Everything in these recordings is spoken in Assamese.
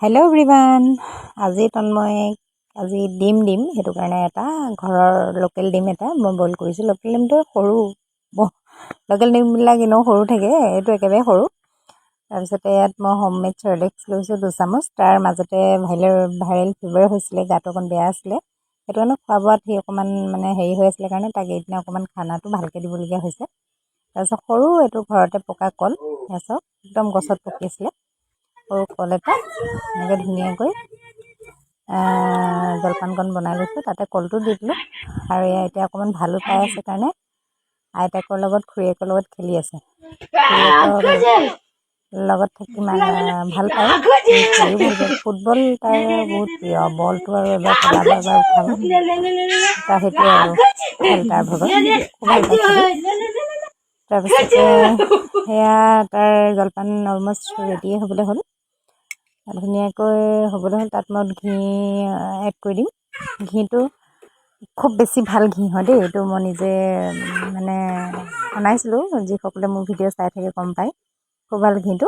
Hello' everyone. আজি ডিম দিম, সেইটো কাৰণে এটা ঘৰৰ লোকেল ডিম এটা মই বইল কৰিছোঁ। লোকেল ডিমটো সৰু, লোকেল ডিমবিলাক এনেও সৰু থাকে, এইটো একেবাৰে সৰু। তাৰপিছতে ইয়াত মই হোমমেড চৰ্ডেক্স লৈছোঁ 2 চামুচ। তাৰ মাজতে ভাইৰেল ফিভাৰ হৈছিলে, গাটো অকণ বেয়া আছিলে, সেইটো কাৰণে খোৱা বোৱাত সি অকণমান হেৰি হৈ আছিলে কাৰণে তাক এইদিনা অকণমান খানাটো ভালকৈ দিবলগীয়া হৈছে। তাৰপিছত সৰু এইটো ঘৰতে পকা কল, তাৰপিছত একদম গছত পকি আছিলে সৰু কল এটা, এনেকৈ ধুনীয়াকৈ জলপানকণ বনাই লৈছোঁ। তাতে কলটো দি দিলোঁ আৰু এতিয়া অকণমান ভালো পাই আছে কাৰণে আইতাকৰ লগত খুৰীয়েকৰ লগত খেলি আছে। খুৰীয়েকৰ লগত থাকি ভাল পায়, খেলিও ভাল পায়। ফুটবল তাৰ বহুত প্ৰিয়, বলটো আৰু এবাৰ পেলাব এবাৰ উঠাব, তাৰ সেইটোৱে আৰু খেল তাৰ ভাগত, খুব ভাল পাই খেলি। তাৰপিছতে সেয়া তাৰ জলপান অলমষ্ট ৰেডিয়ে হ'বলৈ হ'ল, ধুনীয়াকৈ হ'বলৈ হ'ল। তাত মই ঘি এড কৰি দিম। ঘিটো খুব বেছি ভাল ঘি হয় দেই, এইটো মই নিজে বনাইছিলোঁ, যিসকলে মোৰ ভিডিঅ' চাই থাকে গম পায়, খুব ভাল ঘিটো।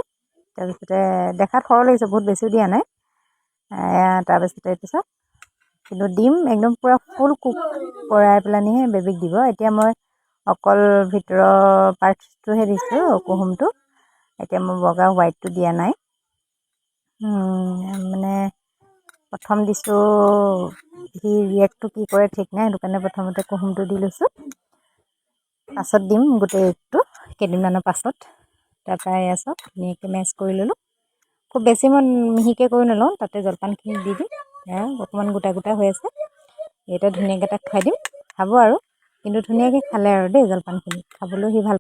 তাৰপিছতে দেখাত সৰহ লাগিছে, বহুত বেছিও দিয়া নাই। তাৰপিছতে কিন্তু ডিম একদম পূৰা ফুল কুক কৰাই পেলানিহে বেবীক দিব। এতিয়া মই অকল ভিতৰৰ পাৰ্টটোহে দিছোঁ, কুহুমটো। এতিয়া মই বগা হোৱাইটটো দিয়া নাই। প্ৰথম দিছোঁ, সি ৰিয়েক্টটো কি কৰে ঠিক নাই, সেইটো কাৰণে প্ৰথমতে কুহুমটো দি লৈছোঁ। পাছত দিম গোটেই এগটো কেইদিনমানৰ পাছত। তাৰপৰা এয়া চব ধুনীয়াকৈ মেছ কৰি ল'লোঁ। খুব বেছি মই মিহিকৈ কৰি নলওঁ, তাতে জলপানখিনি দি দিম। অকণমান গোটা গোটা হৈ আছে, এতিয়া ধুনীয়াকৈ তাক খুৱাই দিম, খাব আৰু। কিন্তু ধুনীয়াকৈ খালে আৰু দেই, জলপানখিনি খাবলৈও সি ভাল